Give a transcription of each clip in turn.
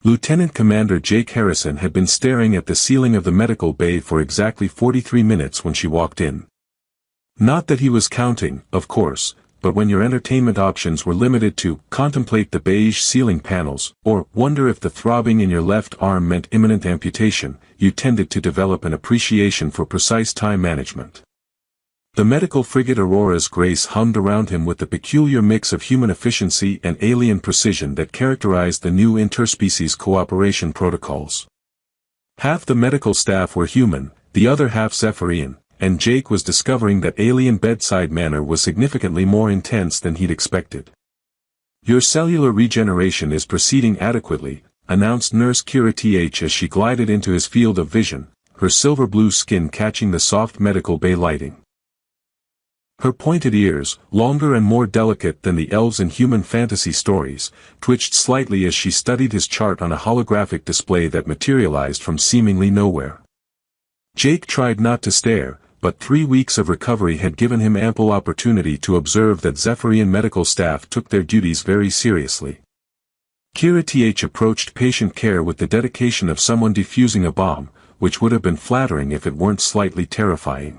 Lieutenant Commander Jake Harrison had been staring at the ceiling of the medical bay for exactly 43 minutes when she walked in. Not that he was counting, of course, but when your entertainment options were limited to contemplate the beige ceiling panels, or wonder if the throbbing in your left arm meant imminent amputation, you tended to develop an appreciation for precise time management. The medical frigate Aurora's grace hummed around him with the peculiar mix of human efficiency and alien precision that characterized the new interspecies cooperation protocols. Half the medical staff were human, the other half Zephyrian, and Jake was discovering that alien bedside manner was significantly more intense than he'd expected. "Your cellular regeneration is proceeding adequately," announced Nurse Kira Th as she glided into his field of vision, her silver-blue skin catching the soft medical bay lighting. Her pointed ears, longer and more delicate than the elves in human fantasy stories, twitched slightly as she studied his chart on a holographic display that materialized from seemingly nowhere. Jake tried not to stare, but 3 weeks of recovery had given him ample opportunity to observe that Zephyrian medical staff took their duties very seriously. Kira Th approached patient care with the dedication of someone defusing a bomb, which would have been flattering if it weren't slightly terrifying.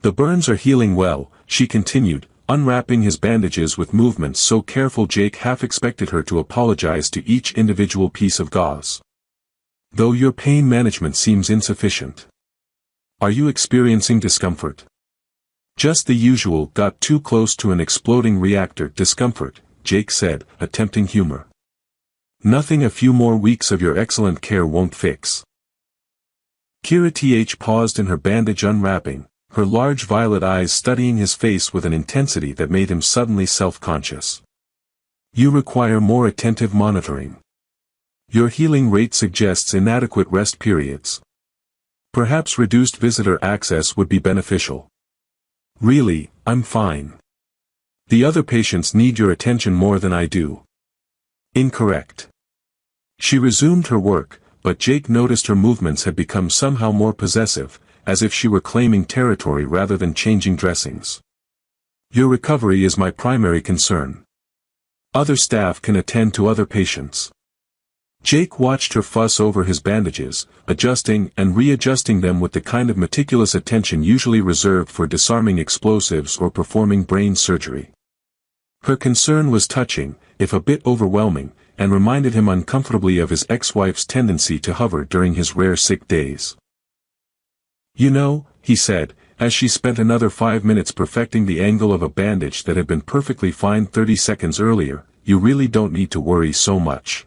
"The burns are healing well," she continued, unwrapping his bandages with movements so careful Jake half expected her to apologize to each individual piece of gauze. "Though your pain management seems insufficient. Are you experiencing discomfort?" "Just the usual got too close to an exploding reactor discomfort," Jake said, attempting humor. "Nothing a few more weeks of your excellent care won't fix." Kira Th paused in her bandage unwrapping, her large violet eyes studying his face with an intensity that made him suddenly self-conscious. "You require more attentive monitoring. Your healing rate suggests inadequate rest periods. Perhaps reduced visitor access would be beneficial." "Really, I'm fine. The other patients need your attention more than I do." "Incorrect." She resumed her work, but Jake noticed her movements had become somehow more possessive, as if she were claiming territory rather than changing dressings. "Your recovery is my primary concern. Other staff can attend to other patients." Jake watched her fuss over his bandages, adjusting and readjusting them with the kind of meticulous attention usually reserved for disarming explosives or performing brain surgery. Her concern was touching, if a bit overwhelming, and reminded him uncomfortably of his ex-wife's tendency to hover during his rare sick days. "You know," he said, as she spent another 5 minutes perfecting the angle of a bandage that had been perfectly fine 30 seconds earlier, "you really don't need to worry so much.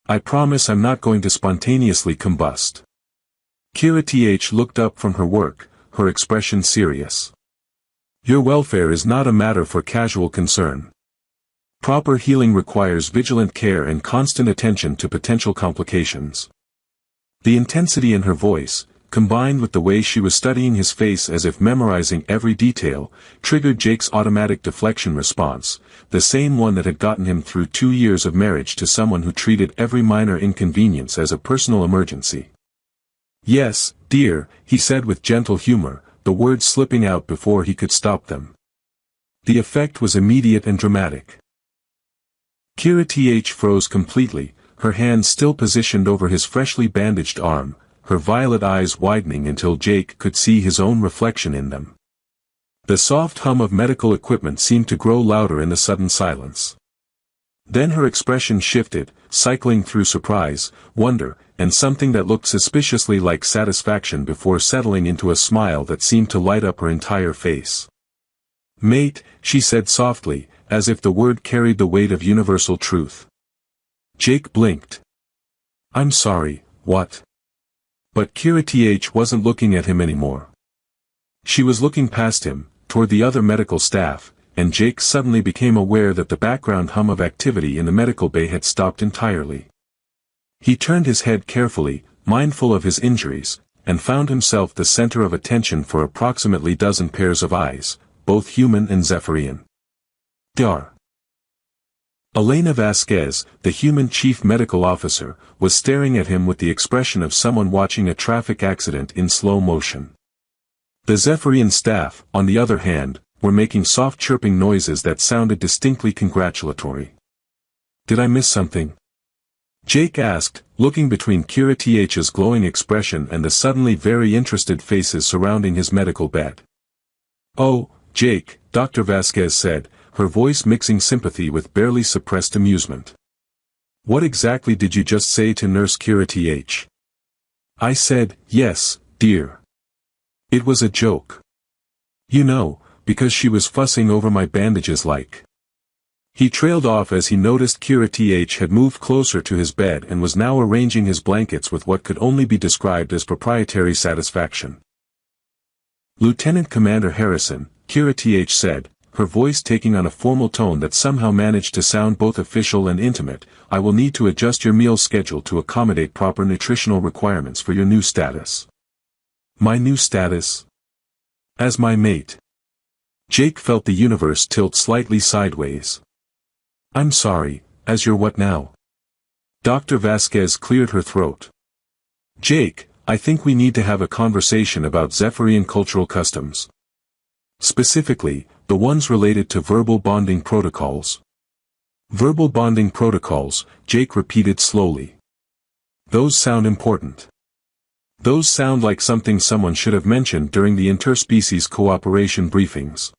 I promise I'm not going to spontaneously combust." Kira Th looked up from her work, her expression serious. "Your welfare is not a matter for casual concern. Proper healing requires vigilant care and constant attention to potential complications." The intensity in her voice, combined with the way she was studying his face as if memorizing every detail, triggered Jake's automatic deflection response, the same one that had gotten him through 2 years of marriage to someone who treated every minor inconvenience as a personal emergency. "Yes, dear," he said with gentle humor, the words slipping out before he could stop them. The effect was immediate and dramatic. Kira Th froze completely, her hand still positioned over his freshly bandaged arm, her violet eyes widening until Jake could see his own reflection in them. The soft hum of medical equipment seemed to grow louder in the sudden silence. Then her expression shifted, cycling through surprise, wonder, and something that looked suspiciously like satisfaction before settling into a smile that seemed to light up her entire face. "Mate," she said softly, as if the word carried the weight of universal truth. Jake blinked. "I'm sorry, what?" But Kira Th wasn't looking at him anymore. She was looking past him, toward the other medical staff, and Jake suddenly became aware that the background hum of activity in the medical bay had stopped entirely. He turned his head carefully, mindful of his injuries, and found himself the center of attention for approximately 12 pairs of eyes, both human and Zephyrian. Dar. Elena Vasquez, the human chief medical officer, was staring at him with the expression of someone watching a traffic accident in slow motion. The Zephyrian staff, on the other hand, were making soft chirping noises that sounded distinctly congratulatory. "Did I miss something?" Jake asked, looking between Kira Th's glowing expression and the suddenly very interested faces surrounding his medical bed. "Oh, Jake," Dr. Vasquez said, her voice mixing sympathy with barely suppressed amusement. "What exactly did you just say to Nurse Kira Th?" "I said, yes, dear. It was a joke. You know, because she was fussing over my bandages like." He trailed off as he noticed Kira Th had moved closer to his bed and was now arranging his blankets with what could only be described as proprietary satisfaction. "Lieutenant Commander Harrison," Kira Th said, her voice taking on a formal tone that somehow managed to sound both official and intimate, "I will need to adjust your meal schedule to accommodate proper nutritional requirements for your new status." "My new status?" "As my mate." Jake felt the universe tilt slightly sideways. "I'm sorry, as your what now?" Dr. Vasquez cleared her throat. "Jake, I think we need to have a conversation about Zephyrian cultural customs. Specifically, the ones related to verbal bonding protocols." "Verbal bonding protocols," Jake repeated slowly. "Those sound important. Those sound like something someone should have mentioned during the interspecies cooperation briefings."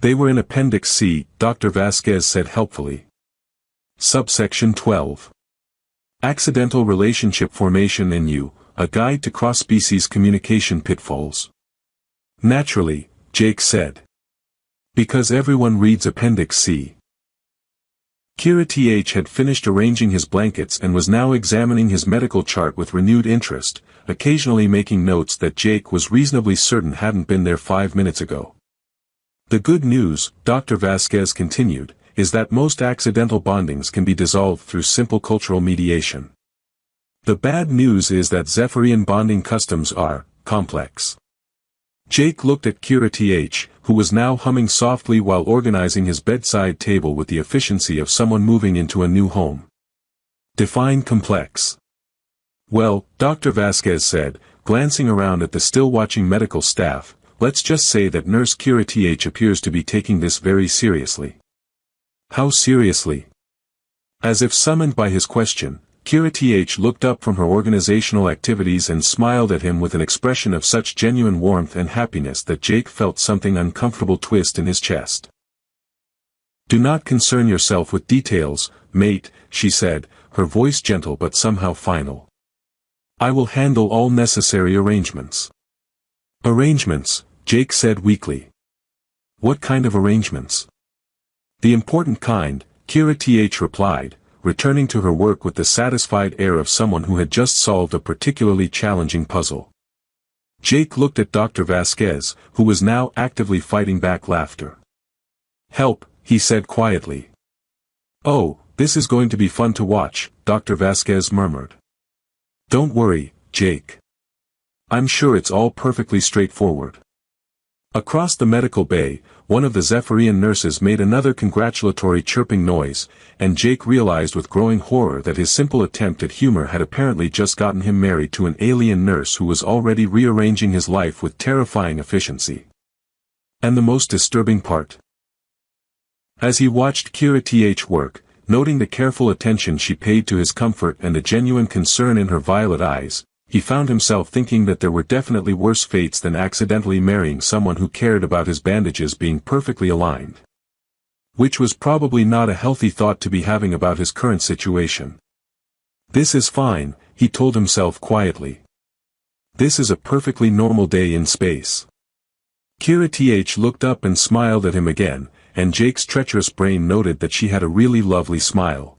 "They were in Appendix C," Dr. Vasquez said helpfully. Subsection 12. Accidental Relationship Formation in You, a Guide to Cross-Species Communication Pitfalls. "Naturally," Jake said. "Because everyone reads Appendix C." Kira Th had finished arranging his blankets and was now examining his medical chart with renewed interest, occasionally making notes that Jake was reasonably certain hadn't been there 5 minutes ago. "The good news," Dr. Vasquez continued, "is that most accidental bondings can be dissolved through simple cultural mediation. The bad news is that Zephyrian bonding customs are complex." Jake looked at Kira Th, who was now humming softly while organizing his bedside table with the efficiency of someone moving into a new home. "Define complex." "Well," Dr. Vasquez said, glancing around at the still-watching medical staff, "let's just say that Nurse Kira Th appears to be taking this very seriously." "How seriously?" As if summoned by his question, Kira Th looked up from her organizational activities and smiled at him with an expression of such genuine warmth and happiness that Jake felt something uncomfortable twist in his chest. "Do not concern yourself with details, mate," she said, her voice gentle but somehow final. "I will handle all necessary arrangements." "Arrangements," Jake said weakly. "What kind of arrangements?" "The important kind," Kira Th replied, returning to her work with the satisfied air of someone who had just solved a particularly challenging puzzle. Jake looked at Dr. Vasquez, who was now actively fighting back laughter. "Help," he said quietly. "Oh, this is going to be fun to watch," Dr. Vasquez murmured. "Don't worry, Jake. I'm sure it's all perfectly straightforward." Across the medical bay, one of the Zephyrian nurses made another congratulatory chirping noise, and Jake realized with growing horror that his simple attempt at humor had apparently just gotten him married to an alien nurse who was already rearranging his life with terrifying efficiency. And the most disturbing part? As he watched Kira Th work, noting the careful attention she paid to his comfort and the genuine concern in her violet eyes, he found himself thinking that there were definitely worse fates than accidentally marrying someone who cared about his bandages being perfectly aligned. Which was probably not a healthy thought to be having about his current situation. "This is fine," he told himself quietly. "This is a perfectly normal day in space." Kira Th looked up and smiled at him again, and Jake's treacherous brain noted that she had a really lovely smile.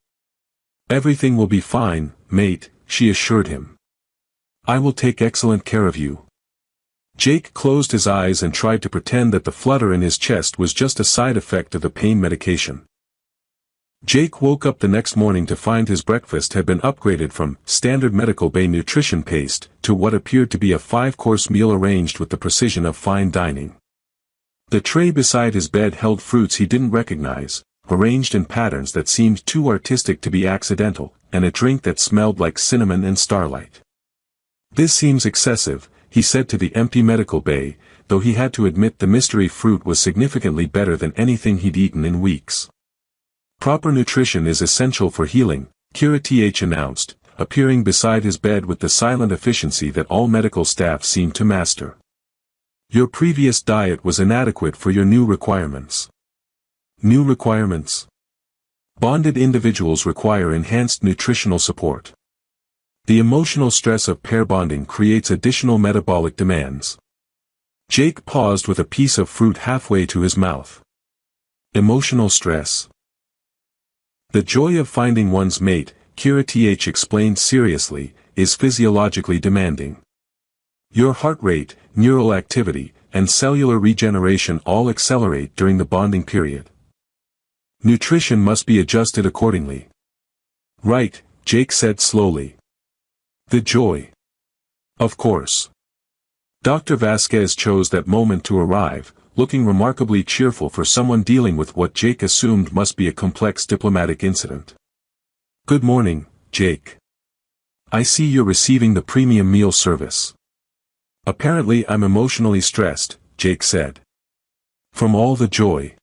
"Everything will be fine, mate," she assured him. "I will take excellent care of you." Jake closed his eyes and tried to pretend that the flutter in his chest was just a side effect of the pain medication. Jake woke up the next morning to find his breakfast had been upgraded from standard medical bay nutrition paste to what appeared to be a 5-course meal arranged with the precision of fine dining. The tray beside his bed held fruits he didn't recognize, arranged in patterns that seemed too artistic to be accidental, and a drink that smelled like cinnamon and starlight. "This seems excessive," he said to the empty medical bay, though he had to admit the mystery fruit was significantly better than anything he'd eaten in weeks. "Proper nutrition is essential for healing," Kira TH announced, appearing beside his bed with the silent efficiency that all medical staff seem to master. Your previous diet was inadequate for your new requirements. New requirements? Bonded individuals require enhanced nutritional support. The emotional stress of pair bonding creates additional metabolic demands. Jake paused with a piece of fruit halfway to his mouth. Emotional stress. The joy of finding one's mate, Kira TH explained seriously, is physiologically demanding. Your heart rate, neural activity, and cellular regeneration all accelerate during the bonding period. Nutrition must be adjusted accordingly. Right, Jake said slowly. The joy. Of course. Dr. Vasquez chose that moment to arrive, looking remarkably cheerful for someone dealing with what Jake assumed must be a complex diplomatic incident. Good morning, Jake. I see you're receiving the premium meal service. Apparently I'm emotionally stressed, Jake said. From all the joy.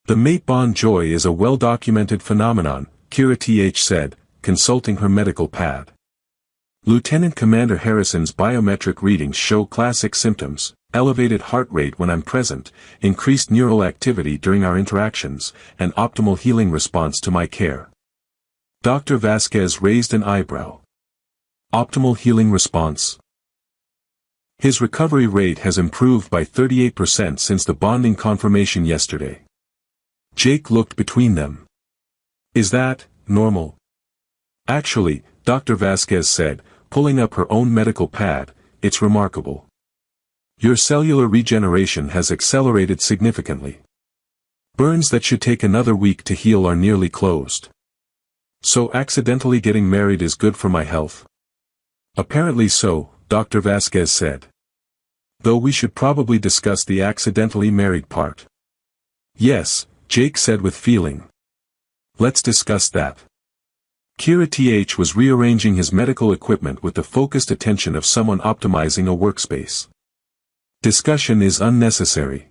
The mate bond joy is a well-documented phenomenon, Kira TH said, consulting her medical pad. Lieutenant Commander Harrison's biometric readings show classic symptoms: elevated heart rate when I'm present, increased neural activity during our interactions, and optimal healing response to my care. Dr. Vasquez raised an eyebrow. Optimal healing response? His recovery rate has improved by 38% since the bonding confirmation yesterday. Jake looked between them. Is that normal? Actually, Dr. Vasquez said, pulling up her own medical pad, it's remarkable. Your cellular regeneration has accelerated significantly. Burns that should take another week to heal are nearly closed. So accidentally getting married is good for my health? Apparently so, Dr. Vasquez said. Though we should probably discuss the accidentally married part. Yes, Jake said with feeling. Let's discuss that. Kira TH was rearranging his medical equipment with the focused attention of someone optimizing a workspace. Discussion is unnecessary.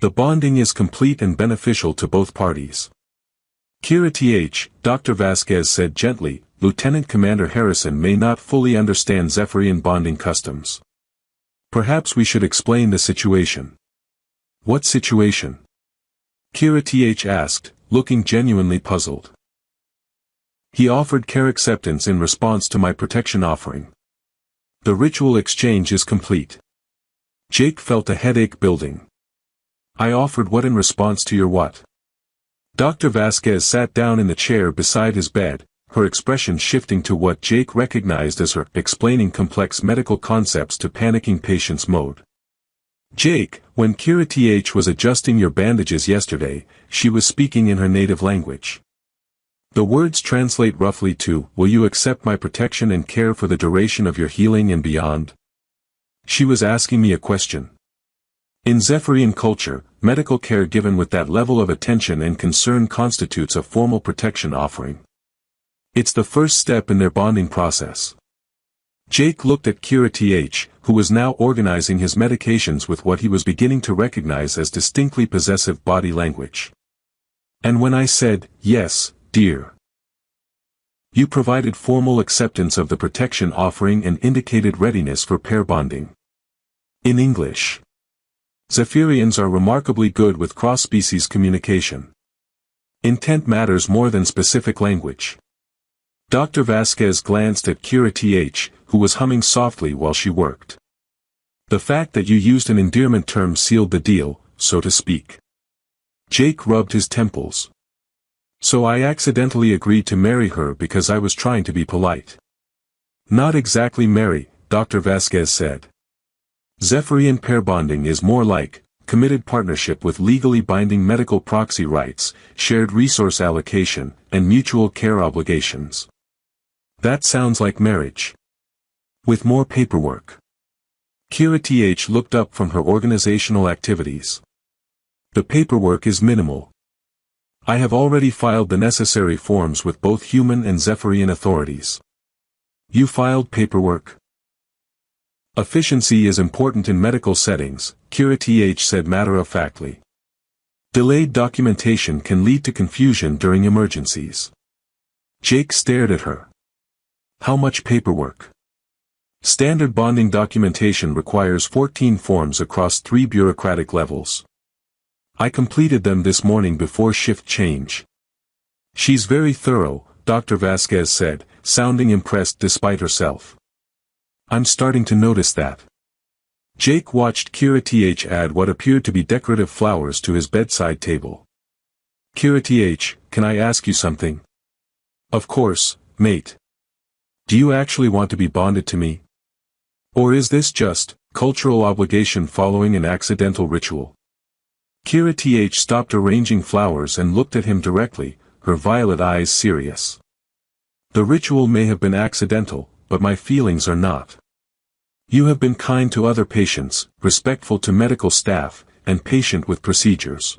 The bonding is complete and beneficial to both parties. Kira TH, Dr. Vasquez said gently, Lieutenant Commander Harrison may not fully understand Zephyrian bonding customs. Perhaps we should explain the situation. What situation? Kira TH asked, looking genuinely puzzled. He offered care acceptance in response to my protection offering. The ritual exchange is complete. Jake felt a headache building. I offered what in response to your what? Dr. Vasquez sat down in the chair beside his bed, her expression shifting to what Jake recognized as her explaining complex medical concepts to panicking patients mode. Jake, when Kira TH was adjusting your bandages yesterday, she was speaking in her native language. The words translate roughly to, will you accept my protection and care for the duration of your healing and beyond? She was asking me a question. In Zephyrian culture, medical care given with that level of attention and concern constitutes a formal protection offering. It's the first step in their bonding process. Jake looked at Kira TH, who was now organizing his medications with what he was beginning to recognize as distinctly possessive body language. And when I said, yes, dear. You provided formal acceptance of the protection offering and indicated readiness for pair bonding. In English. Zephyrians are remarkably good with cross-species communication. Intent matters more than specific language. Dr. Vasquez glanced at Kira TH, who was humming softly while she worked. The fact that you used an endearment term sealed the deal, so to speak. Jake rubbed his temples. So I accidentally agreed to marry her because I was trying to be polite. Not exactly marry, Dr. Vasquez said. Zephyrian pair bonding is more like committed partnership with legally binding medical proxy rights, shared resource allocation, and mutual care obligations. That sounds like marriage. With more paperwork. Kira TH looked up from her organizational activities. The paperwork is minimal. I have already filed the necessary forms with both human and Zephyrian authorities. You filed paperwork? Efficiency is important in medical settings, Kira TH said matter-of-factly. Delayed documentation can lead to confusion during emergencies. Jake stared at her. How much paperwork? Standard bonding documentation requires 14 forms across 3 bureaucratic levels. I completed them this morning before shift change. She's very thorough, Dr. Vasquez said, sounding impressed despite herself. I'm starting to notice that. Jake watched Kira Th add what appeared to be decorative flowers to his bedside table. Kira Th, can I ask you something? Of course, mate. Do you actually want to be bonded to me? Or is this just cultural obligation following an accidental ritual? Kira Th stopped arranging flowers and looked at him directly, her violet eyes serious. The ritual may have been accidental, but my feelings are not. You have been kind to other patients, respectful to medical staff, and patient with procedures.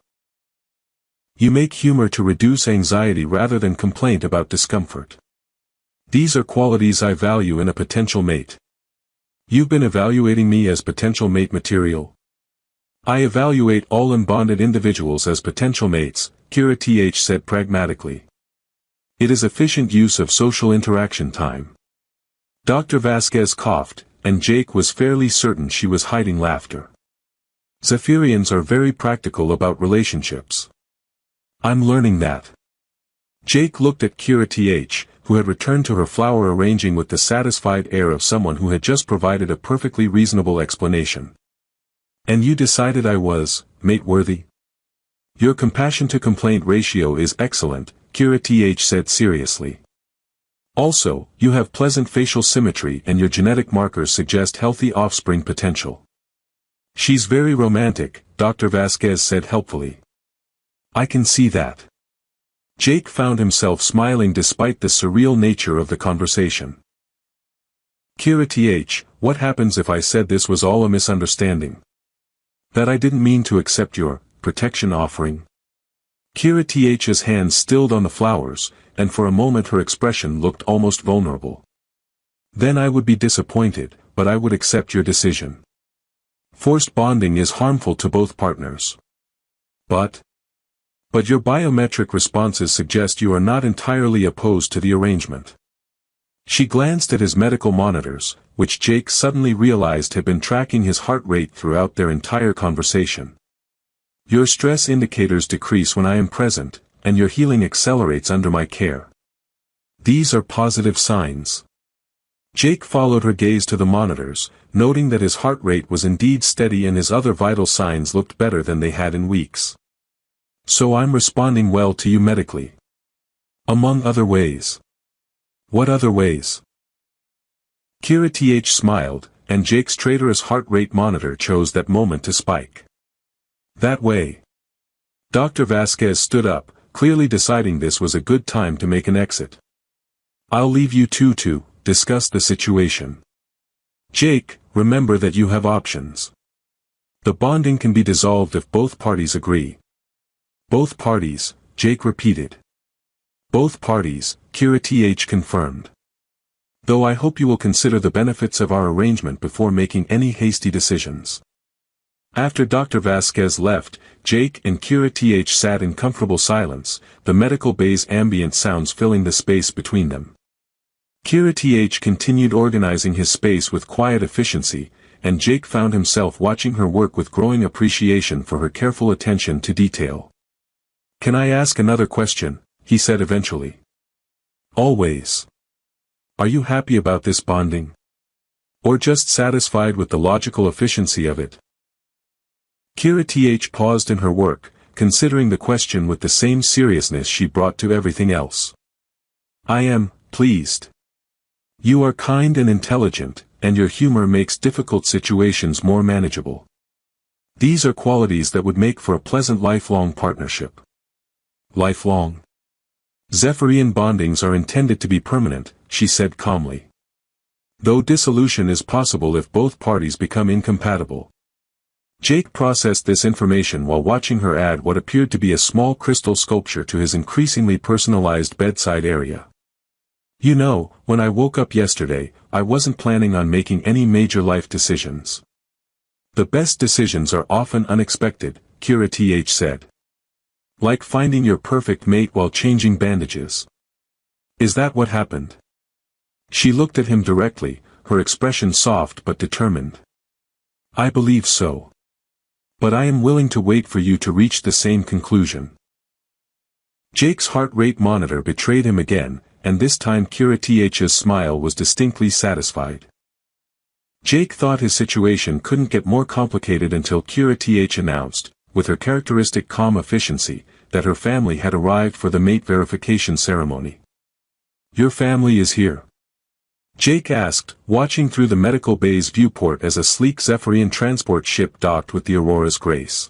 You make humor to reduce anxiety rather than complaint about discomfort. These are qualities I value in a potential mate. You've been evaluating me as potential mate material? I evaluate all unbonded individuals as potential mates, Kira Th said pragmatically. It is efficient use of social interaction time. Dr. Vasquez coughed, and Jake was fairly certain she was hiding laughter. Zephyrians are very practical about relationships. I'm learning that. Jake looked at Kira Th, who had returned to her flower arranging with the satisfied air of someone who had just provided a perfectly reasonable explanation. And you decided I was, mate-worthy? Your compassion-to-complaint ratio is excellent, Kira Th said seriously. Also, you have pleasant facial symmetry and your genetic markers suggest healthy offspring potential. She's very romantic, Dr. Vasquez said helpfully. I can see that. Jake found himself smiling despite the surreal nature of the conversation. Kira Th, what happens if I said this was all a misunderstanding? That I didn't mean to accept your protection offering? Kira Th's hands stilled on the flowers, and for a moment her expression looked almost vulnerable. Then I would be disappointed, but I would accept your decision. Forced bonding is harmful to both partners. But your biometric responses suggest you are not entirely opposed to the arrangement. She glanced at his medical monitors, which Jake suddenly realized had been tracking his heart rate throughout their entire conversation. Your stress indicators decrease when I am present, and your healing accelerates under my care. These are positive signs. Jake followed her gaze to the monitors, noting that his heart rate was indeed steady and his other vital signs looked better than they had in weeks. So I'm responding well to you medically. Among other ways. What other ways? Kira Th smiled, and Jake's traitorous heart rate monitor chose that moment to spike. That way. Dr. Vasquez stood up, clearly deciding this was a good time to make an exit. I'll leave you two to discuss the situation. Jake, remember that you have options. The bonding can be dissolved if both parties agree. Both parties, Jake repeated. Both parties, Kira Th confirmed. Though I hope you will consider the benefits of our arrangement before making any hasty decisions. After Dr. Vasquez left, Jake and Kira Th sat in comfortable silence, the medical bay's ambient sounds filling the space between them. Kira Th continued organizing his space with quiet efficiency, and Jake found himself watching her work with growing appreciation for her careful attention to detail. Can I ask another question? He said eventually. Always. Are you happy about this bonding? Or just satisfied with the logical efficiency of it? Kira Th paused in her work, considering the question with the same seriousness she brought to everything else. I am pleased. You are kind and intelligent, and your humor makes difficult situations more manageable. These are qualities that would make for a pleasant lifelong partnership. Lifelong. Zephyrian bondings are intended to be permanent, she said calmly. Though dissolution is possible if both parties become incompatible. Jake processed this information while watching her add what appeared to be a small crystal sculpture to his increasingly personalized bedside area. You know, when I woke up yesterday, I wasn't planning on making any major life decisions. The best decisions are often unexpected, Kira Th said. Like finding your perfect mate while changing bandages. Is that what happened? She looked at him directly, her expression soft but determined. I believe so. But I am willing to wait for you to reach the same conclusion. Jake's heart rate monitor betrayed him again, and this time Kira Th's smile was distinctly satisfied. Jake thought his situation couldn't get more complicated until Kira Th announced, with her characteristic calm efficiency, that her family had arrived for the mate verification ceremony. Your family is here? Jake asked, watching through the medical bay's viewport as a sleek Zephyrian transport ship docked with the Aurora's Grace.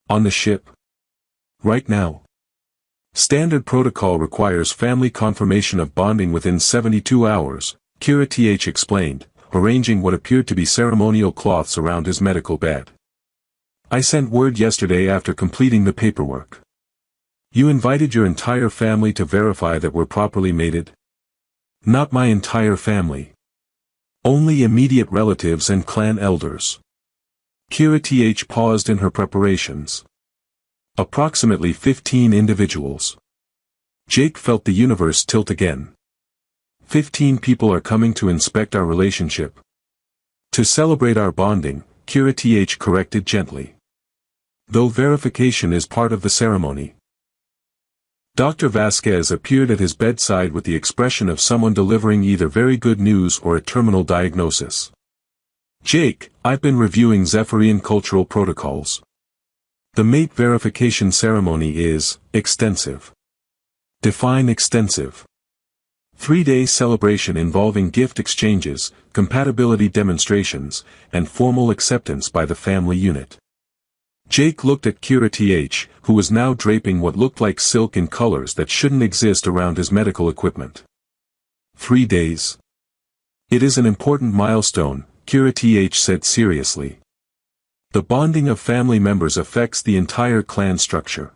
On the ship? Right now. Standard protocol requires family confirmation of bonding within 72 hours, Kira Th explained, arranging what appeared to be ceremonial cloths around his medical bed. I sent word yesterday after completing the paperwork. You invited your entire family to verify that we're properly mated? Not my entire family. Only immediate relatives and clan elders. Kira Th paused in her preparations. Approximately 15 individuals. Jake felt the universe tilt again. 15 people are coming to inspect our relationship. To celebrate our bonding, Kira Th corrected gently. Though verification is part of the ceremony. Dr. Vasquez appeared at his bedside with the expression of someone delivering either very good news or a terminal diagnosis. Jake, I've been reviewing Zephyrian cultural protocols. The mate verification ceremony is extensive. Define extensive. 3-day celebration involving gift exchanges, compatibility demonstrations, and formal acceptance by the family unit. Jake looked at Kira Th, who was now draping what looked like silk in colors that shouldn't exist around his medical equipment. 3 days. It is an important milestone, Kira Th said seriously. The bonding of family members affects the entire clan structure.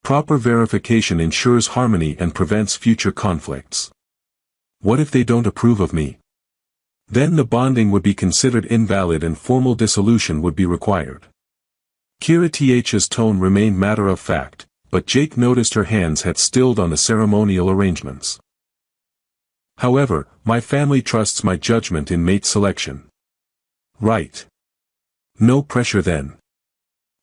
Proper verification ensures harmony and prevents future conflicts. What if they don't approve of me? Then the bonding would be considered invalid and formal dissolution would be required. Kira Th's tone remained matter-of-fact, but Jake noticed her hands had stilled on the ceremonial arrangements. However, my family trusts my judgment in mate selection. Right. No pressure then.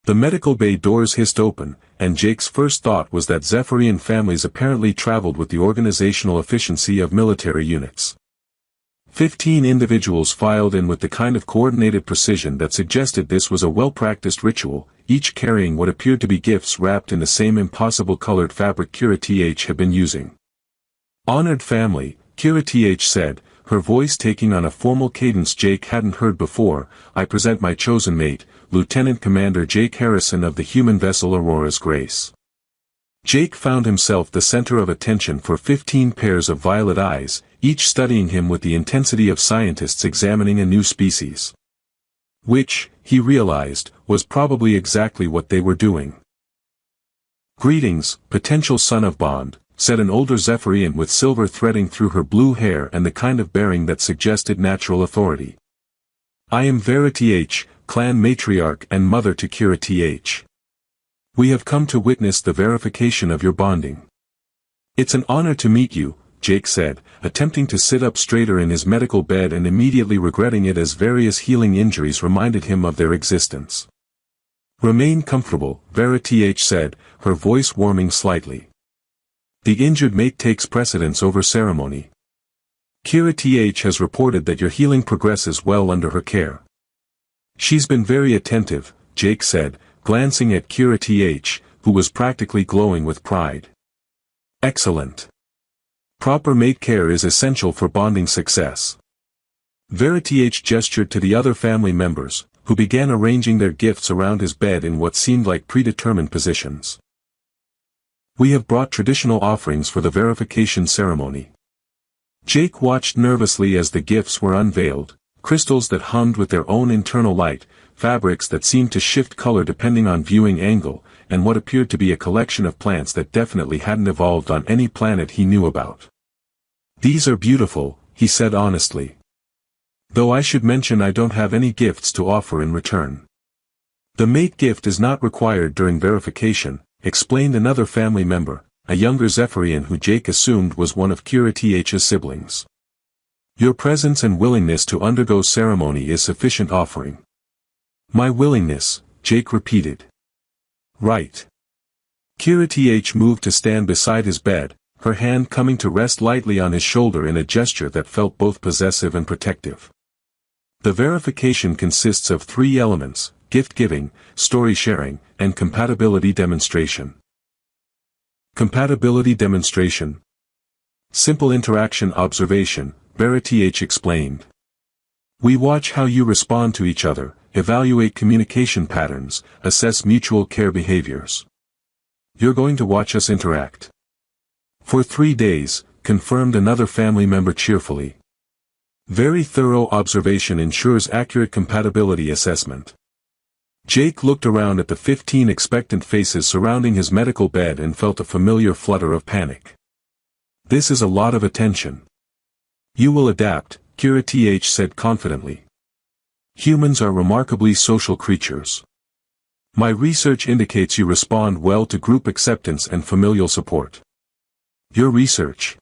The medical bay doors hissed open, and Jake's first thought was that Zephyrian families apparently traveled with the organizational efficiency of military units. 15 individuals filed in with the kind of coordinated precision that suggested this was a well-practiced ritual, each carrying what appeared to be gifts wrapped in the same impossible colored fabric Kira Th had been using. Honored family, Kira Th said, her voice taking on a formal cadence Jake hadn't heard before, I present my chosen mate, Lieutenant Commander Jake Harrison of the human vessel Aurora's Grace. Jake found himself the center of attention for 15 pairs of violet eyes, each studying him with the intensity of scientists examining a new species. Which, he realized, was probably exactly what they were doing. Greetings, potential son of Bond, said an older Zephyrian with silver threading through her blue hair and the kind of bearing that suggested natural authority. I am Vera Th, clan matriarch and mother to Kira Th. We have come to witness the verification of your bonding. It's an honor to meet you, Jake said, attempting to sit up straighter in his medical bed and immediately regretting it as various healing injuries reminded him of their existence. Remain comfortable, Vera Th said, her voice warming slightly. The injured mate takes precedence over ceremony. Kira Th has reported that your healing progresses well under her care. She's been very attentive, Jake said, glancing at Kira Th, who was practically glowing with pride. Excellent. Proper mate care is essential for bonding success. Vera Th gestured to the other family members, who began arranging their gifts around his bed in what seemed like predetermined positions. We have brought traditional offerings for the verification ceremony. Jake watched nervously as the gifts were unveiled, crystals that hummed with their own internal light, fabrics that seemed to shift color depending on viewing angle, and what appeared to be a collection of plants that definitely hadn't evolved on any planet he knew about. These are beautiful, he said honestly. Though I should mention I don't have any gifts to offer in return. The mate gift is not required during verification, explained another family member, a younger Zephyrian who Jake assumed was one of Kira Th's siblings. Your presence and willingness to undergo ceremony is sufficient offering. My willingness, Jake repeated. Right. Kira Th moved to stand beside his bed, her hand coming to rest lightly on his shoulder in a gesture that felt both possessive and protective. The verification consists of 3 elements: gift-giving, story-sharing, and compatibility demonstration. Compatibility demonstration. Simple interaction observation, Verity H explained. We watch how you respond to each other, evaluate communication patterns, assess mutual care behaviors. You're going to watch us interact. For 3 days, confirmed another family member cheerfully. Very thorough observation ensures accurate compatibility assessment. Jake looked around at the 15 expectant faces surrounding his medical bed and felt a familiar flutter of panic. This is a lot of attention. You will adapt, Kira Th said confidently. Humans are remarkably social creatures. My research indicates you respond well to group acceptance and familial support. Your research?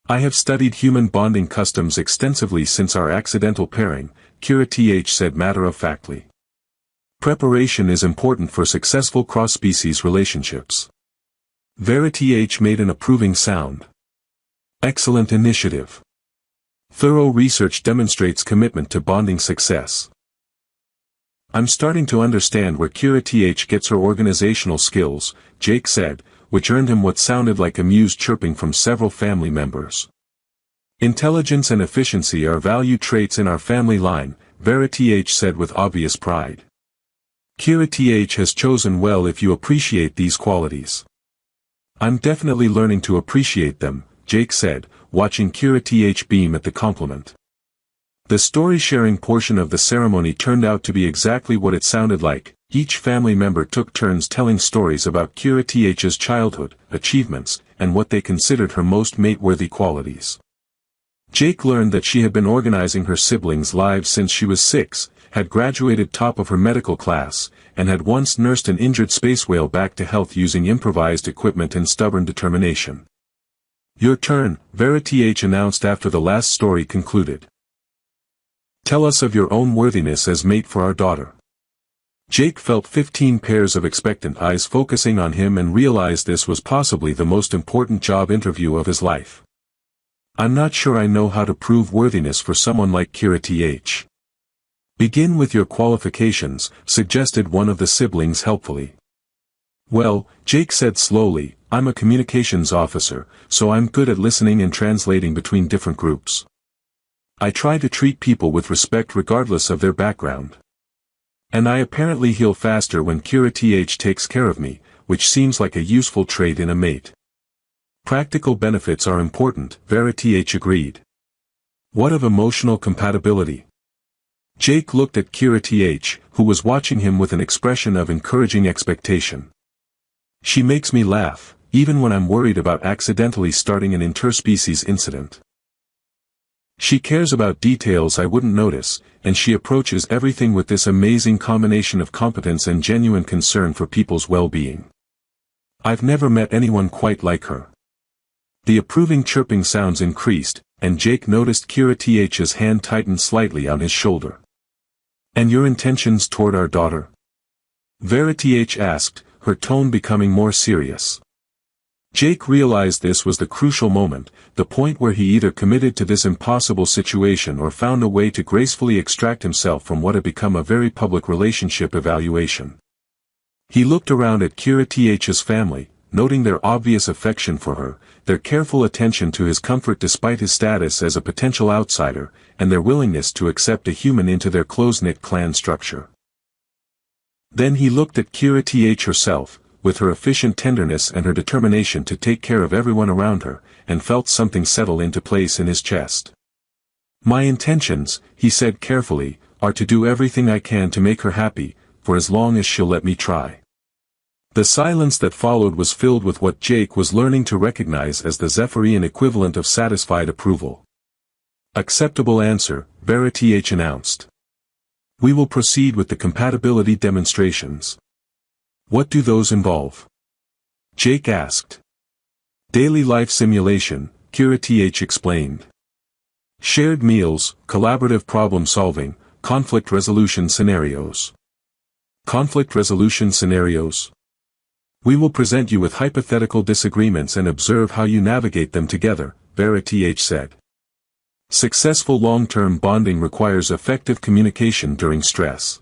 I have studied human bonding customs extensively since our accidental pairing, Kira Th said matter-of-factly. Preparation is important for successful cross-species relationships. Verity H made an approving sound. Excellent initiative. Thorough research demonstrates commitment to bonding success. I'm starting to understand where Kira Th gets her organizational skills, Jake said, which earned him what sounded like amused chirping from several family members. Intelligence and efficiency are value traits in our family line, Verity H said with obvious pride. Kira Th has chosen well if you appreciate these qualities. I'm definitely learning to appreciate them, Jake said, watching Kira Th beam at the compliment. The story-sharing portion of the ceremony turned out to be exactly what it sounded like. Each family member took turns telling stories about Kira Th's childhood, achievements, and what they considered her most mate-worthy qualities. Jake learned that she had been organizing her siblings' lives since she was 6, had graduated top of her medical class, and had once nursed an injured space whale back to health using improvised equipment and stubborn determination. Your turn, Verity H announced after the last story concluded. Tell us of your own worthiness as mate for our daughter. Jake felt 15 pairs of expectant eyes focusing on him and realized this was possibly the most important job interview of his life. I'm not sure I know how to prove worthiness for someone like Kira Th. Begin with your qualifications, suggested one of the siblings helpfully. Well, Jake said slowly, I'm a communications officer, so I'm good at listening and translating between different groups. I try to treat people with respect regardless of their background. And I apparently heal faster when Kira Th takes care of me, which seems like a useful trait in a mate. Practical benefits are important, Verity H agreed. What of emotional compatibility? Jake looked at Kira Th, who was watching him with an expression of encouraging expectation. She makes me laugh, even when I'm worried about accidentally starting an interspecies incident. She cares about details I wouldn't notice, and she approaches everything with this amazing combination of competence and genuine concern for people's well-being. I've never met anyone quite like her. The approving chirping sounds increased, and Jake noticed Kira Th's hand tighten slightly on his shoulder. And your intentions toward our daughter? Verity H asked, her tone becoming more serious. Jake realized this was the crucial moment, the point where he either committed to this impossible situation or found a way to gracefully extract himself from what had become a very public relationship evaluation. He looked around at Kira Th's family, noting their obvious affection for her, their careful attention to his comfort despite his status as a potential outsider, and their willingness to accept a human into their close-knit clan structure. Then he looked at Kira Th herself, with her efficient tenderness and her determination to take care of everyone around her, and felt something settle into place in his chest. My intentions, he said carefully, are to do everything I can to make her happy, for as long as she'll let me try. The silence that followed was filled with what Jake was learning to recognize as the Zephyrian equivalent of satisfied approval. Acceptable answer, Verity H announced. We will proceed with the compatibility demonstrations. What do those involve? Jake asked. Daily life simulation, Kira TH explained. Shared meals, collaborative problem solving, conflict resolution scenarios. Conflict resolution scenarios. We will present you with hypothetical disagreements and observe how you navigate them together, Vera TH said. Successful long-term bonding requires effective communication during stress.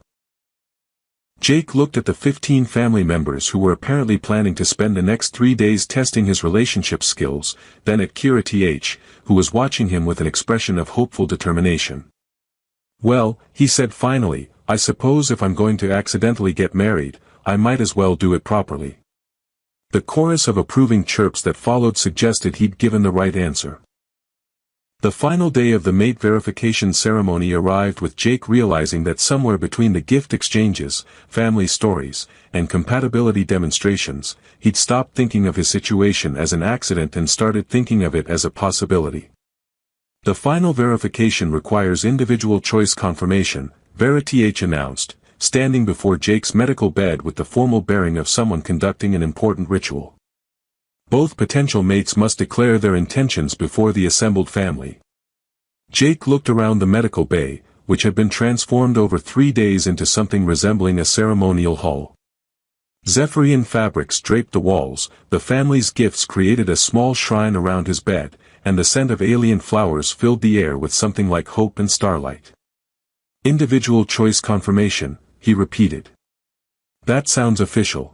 Jake looked at the 15 family members who were apparently planning to spend the next 3 days testing his relationship skills, then at Kira TH, who was watching him with an expression of hopeful determination. Well, he said finally, I suppose if I'm going to accidentally get married, I might as well do it properly. The chorus of approving chirps that followed suggested he'd given the right answer. The final day of the mate verification ceremony arrived with Jake realizing that somewhere between the gift exchanges, family stories, and compatibility demonstrations, he'd stopped thinking of his situation as an accident and started thinking of it as a possibility. The final verification requires individual choice confirmation, Vera TH announced, standing before Jake's medical bed with the formal bearing of someone conducting an important ritual. Both potential mates must declare their intentions before the assembled family. Jake looked around the medical bay, which had been transformed over 3 days into something resembling a ceremonial hall. Zephyrian fabrics draped the walls, the family's gifts created a small shrine around his bed, and the scent of alien flowers filled the air with something like hope and starlight. Individual choice confirmation, he repeated. That sounds official.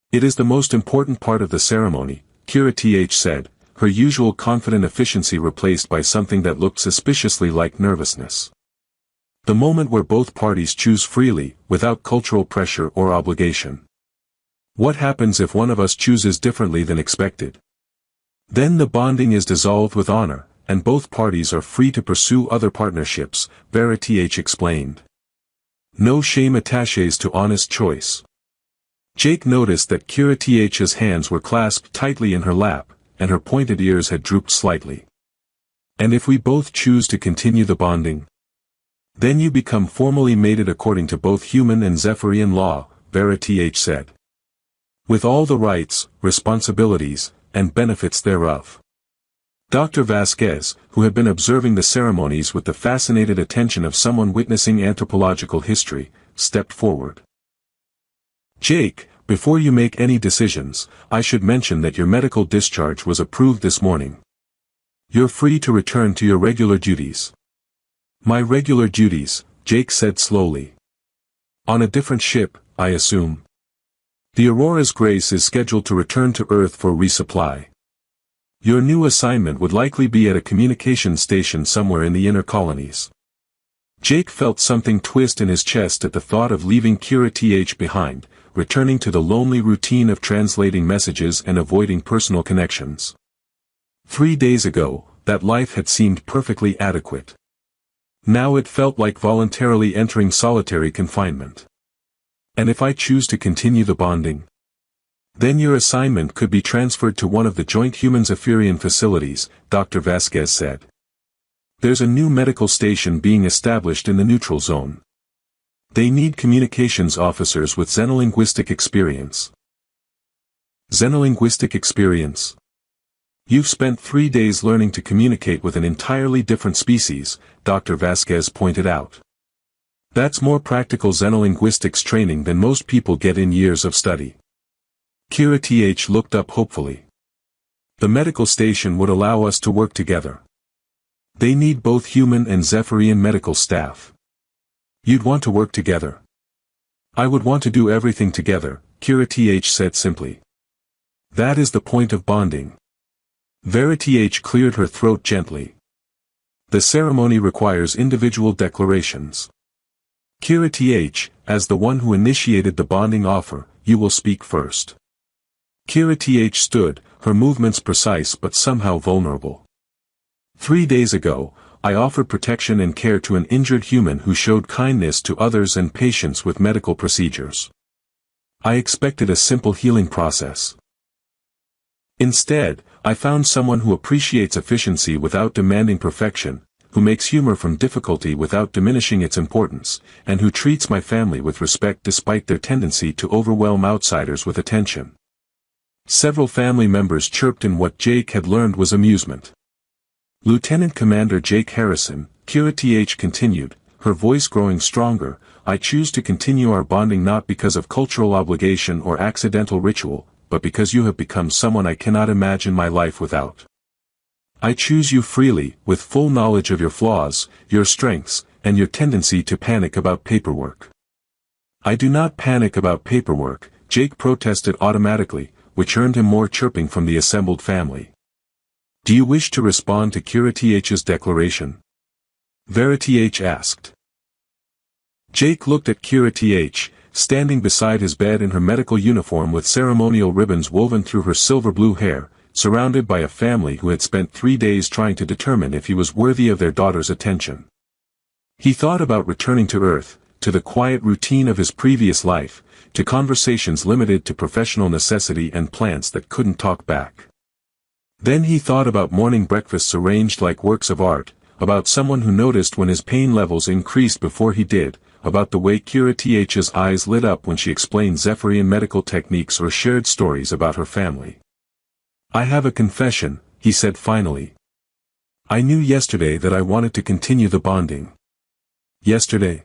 It is the most important part of the ceremony, Kira TH said, her usual confident efficiency replaced by something that looked suspiciously like nervousness. The moment where both parties choose freely, without cultural pressure or obligation. What happens if one of us chooses differently than expected? Then the bonding is dissolved with honor, and both parties are free to pursue other partnerships, Vera TH explained. No shame attaches to honest choice. Jake noticed that Kira TH's hands were clasped tightly in her lap, and her pointed ears had drooped slightly. And if we both choose to continue the bonding? Then you become formally mated according to both human and Zephyrian law, Vera TH said. With all the rights, responsibilities, and benefits thereof. Dr. Vasquez, who had been observing the ceremonies with the fascinated attention of someone witnessing anthropological history, stepped forward. Jake, before you make any decisions, I should mention that your medical discharge was approved this morning. You're free to return to your regular duties. My regular duties, Jake said slowly. On a different ship, I assume. The Aurora's Grace is scheduled to return to Earth for resupply. Your new assignment would likely be at a communications station somewhere in the inner colonies. Jake felt something twist in his chest at the thought of leaving Kira TH behind, returning to the lonely routine of translating messages and avoiding personal connections. 3 days ago, that life had seemed perfectly adequate. Now it felt like voluntarily entering solitary confinement. And if I choose to continue the bonding? Then your assignment could be transferred to one of the joint human-Zephyrian facilities, Dr. Vasquez said. There's a new medical station being established in the neutral zone. They need communications officers with xenolinguistic experience. Xenolinguistic experience? You've spent 3 days learning to communicate with an entirely different species, Dr. Vasquez pointed out. That's more practical xenolinguistics training than most people get in years of study. Kira TH looked up hopefully. The medical station would allow us to work together. They need both human and Zephyrian medical staff. You'd want to work together. I would want to do everything together, Kira TH said simply. That is the point of bonding. Vera TH cleared her throat gently. The ceremony requires individual declarations. Kira TH, as the one who initiated the bonding offer, you will speak first. Kira TH stood, her movements precise but somehow vulnerable. 3 days ago, I offered protection and care to an injured human who showed kindness to others and patience with medical procedures. I expected a simple healing process. Instead, I found someone who appreciates efficiency without demanding perfection, who makes humor from difficulty without diminishing its importance, and who treats my family with respect despite their tendency to overwhelm outsiders with attention. Several family members chirped in what Jake had learned was amusement. Lieutenant Commander Jake Harrison, Kira TH continued, her voice growing stronger, I choose to continue our bonding not because of cultural obligation or accidental ritual, but because you have become someone I cannot imagine my life without. I choose you freely, with full knowledge of your flaws, your strengths, and your tendency to panic about paperwork. I do not panic about paperwork, Jake protested automatically, which earned him more chirping from the assembled family. Do you wish to respond to Kira TH's declaration? Vera TH asked. Jake looked at Kira TH, standing beside his bed in her medical uniform with ceremonial ribbons woven through her silver-blue hair, surrounded by a family who had spent 3 days trying to determine if he was worthy of their daughter's attention. He thought about returning to Earth, to the quiet routine of his previous life, to conversations limited to professional necessity and plants that couldn't talk back. Then he thought about morning breakfasts arranged like works of art, about someone who noticed when his pain levels increased before he did, about the way Kira TH's eyes lit up when she explained Zephyrian medical techniques or shared stories about her family. I have a confession, he said finally. I knew yesterday that I wanted to continue the bonding. Yesterday?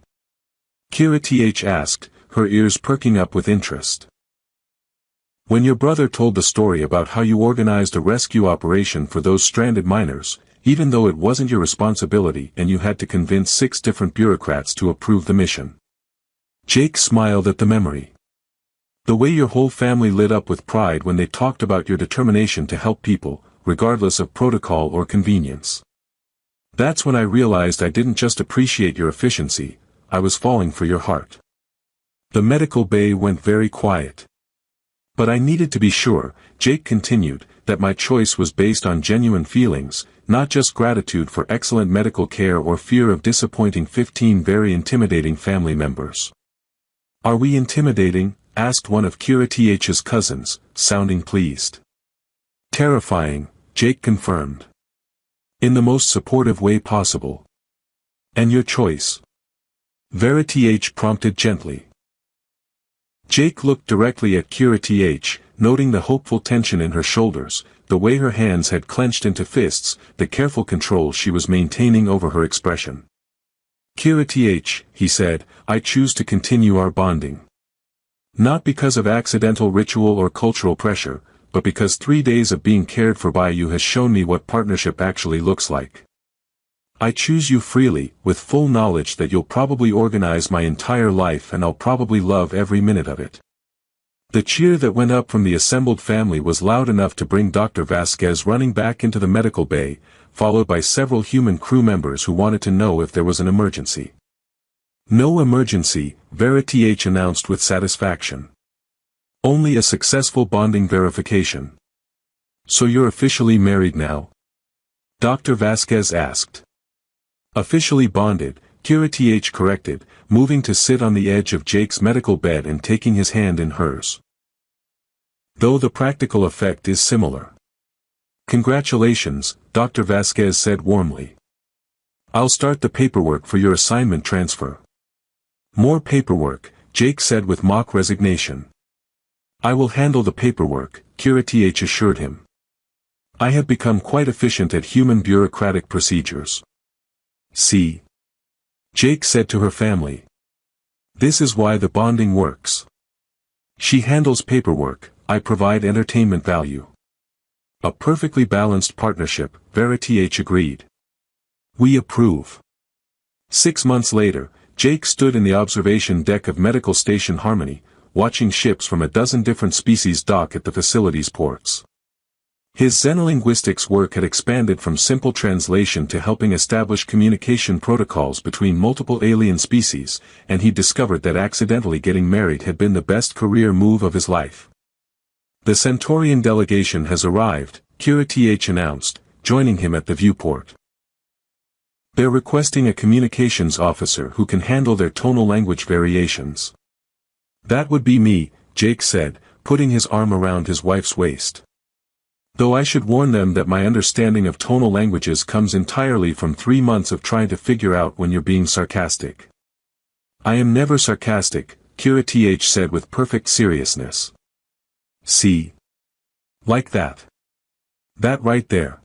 Kira TH asked, her ears perking up with interest. When your brother told the story about how you organized a rescue operation for those stranded miners, even though it wasn't your responsibility and you had to convince 6 different bureaucrats to approve the mission. Jake smiled at the memory. The way your whole family lit up with pride when they talked about your determination to help people, regardless of protocol or convenience. That's when I realized I didn't just appreciate your efficiency, I was falling for your heart. The medical bay went very quiet. But I needed to be sure, Jake continued, that my choice was based on genuine feelings, not just gratitude for excellent medical care or fear of disappointing 15 very intimidating family members. Are we intimidating? Asked one of Kira TH's cousins, sounding pleased. Terrifying, Jake confirmed. In the most supportive way possible. And your choice? Vera TH prompted gently. Jake looked directly at Kira TH, noting the hopeful tension in her shoulders, the way her hands had clenched into fists, the careful control she was maintaining over her expression. Kira TH, he said, I choose to continue our bonding. Not because of accidental ritual or cultural pressure, but because 3 days of being cared for by you has shown me what partnership actually looks like. I choose you freely, with full knowledge that you'll probably organize my entire life and I'll probably love every minute of it. The cheer that went up from the assembled family was loud enough to bring Dr. Vasquez running back into the medical bay, followed by several human crew members who wanted to know if there was an emergency. No emergency, Vera TH announced with satisfaction. Only a successful bonding verification. So you're officially married now? Dr. Vasquez asked. Officially bonded, Kira TH corrected, moving to sit on the edge of Jake's medical bed and taking his hand in hers. Though the practical effect is similar. Congratulations, Dr. Vasquez said warmly. I'll start the paperwork for your assignment transfer. More paperwork, Jake said with mock resignation. I will handle the paperwork, Kira TH assured him. I have become quite efficient at human bureaucratic procedures. See? Jake said to her family. This is why the bonding works. She handles paperwork, I provide entertainment value. A perfectly balanced partnership, Vera TH agreed. We approve. 6 months later, Jake stood in the observation deck of Medical Station Harmony, watching ships from a dozen different species dock at the facility's ports. His xenolinguistics work had expanded from simple translation to helping establish communication protocols between multiple alien species, and he discovered that accidentally getting married had been the best career move of his life. The Centaurian delegation has arrived, Kira TH announced, joining him at the viewport. They're requesting a communications officer who can handle their tonal language variations. That would be me, Jake said, putting his arm around his wife's waist. Though I should warn them that my understanding of tonal languages comes entirely from 3 months of trying to figure out when you're being sarcastic. I am never sarcastic, Kira TH said with perfect seriousness. See? Like that. That right there.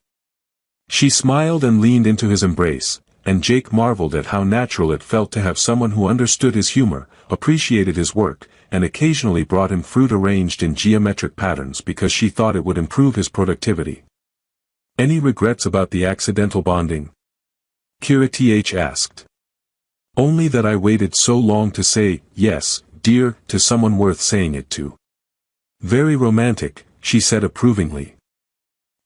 She smiled and leaned into his embrace, and Jake marveled at how natural it felt to have someone who understood his humor, appreciated his work, and occasionally brought him fruit arranged in geometric patterns because she thought it would improve his productivity. Any regrets about the accidental bonding? Kira Th asked. Only that I waited so long to say, yes, dear, to someone worth saying it to. Very romantic, she said approvingly.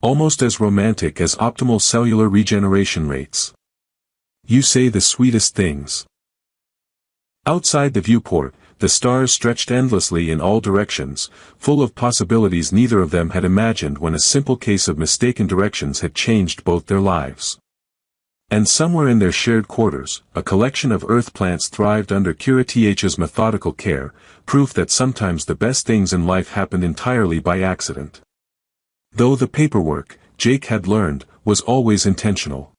Almost as romantic as optimal cellular regeneration rates. You say the sweetest things. Outside the viewport, the stars stretched endlessly in all directions, full of possibilities neither of them had imagined when a simple case of mistaken directions had changed both their lives. And somewhere in their shared quarters, a collection of earth plants thrived under Kira Th's methodical care, proof that sometimes the best things in life happen entirely by accident. Though the paperwork, Jake had learned, was always intentional.